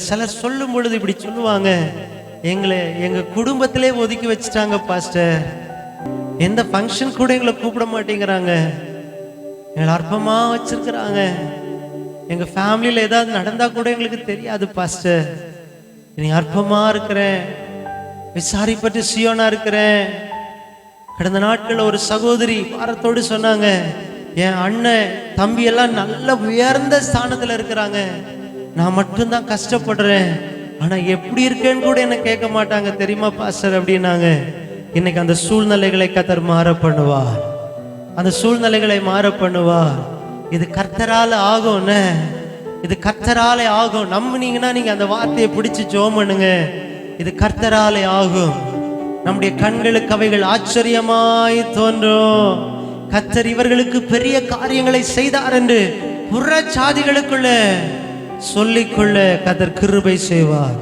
சிலர் சொல்லும் பொழுது இப்படி சொல்லுவாங்க, எங்களை எங்க குடும்பத்திலே ஒதுக்கி வச்சுட்டாங்க பாஸ்டர், எந்த ஃபங்க்ஷன் கூட எங்களை கூப்பிட மாட்டேங்கிறாங்க, எங்களை அற்பமா வச்சிருக்கிறாங்க, எங்க ஃபேமிலியில ஏதாவது நடந்தா கூட எங்களுக்கு தெரியாது பாஸ்டர், நீ அற்பமா இருக்கிறேன், விசாரிப்பட்டு சியோனா இருக்கிறேன். கடந்த நாட்கள் ஒரு சகோதரி வாரத்தோடு சொன்னாங்க, என் அண்ணன் தம்பி எல்லாம் நல்ல உயர்ந்த ஸ்தானத்துல இருக்கிறாங்க, நான் மட்டும்தான் கஷ்டப்படுறேன், ஆனா எப்படி இருக்கேன்னு கூட என்ன கேட்க மாட்டாங்க தெரியுமா பாஸ்டர் அப்படின்னாங்க. இன்னைக்கு அந்த சூழ்நிலைகளை கர்த்தர் மாற பண்ணுவார், அந்த சூழ்நிலைகளை மாற பண்ணுவார். இது கர்த்தரால ஆகும்ன, இது கர்த்தராலே ஆகும். நம்பினீங்கன்னா நீங்க அந்த வார்த்தையை பிடிச்சு ஜெபம் பண்ணுங்க. இது கர்த்தராலே ஆகும். நம்முடைய கண்களுக்கு அவைகள் ஆச்சரியமாய் தோன்றும். கர்த்தர் இவர்களுக்கு பெரிய காரியங்களை செய்தார் என்று புற சாதிகளுக்குள்ள சொல்லிக்கொள்ள கர்த்தர் கிருபை செய்வார்.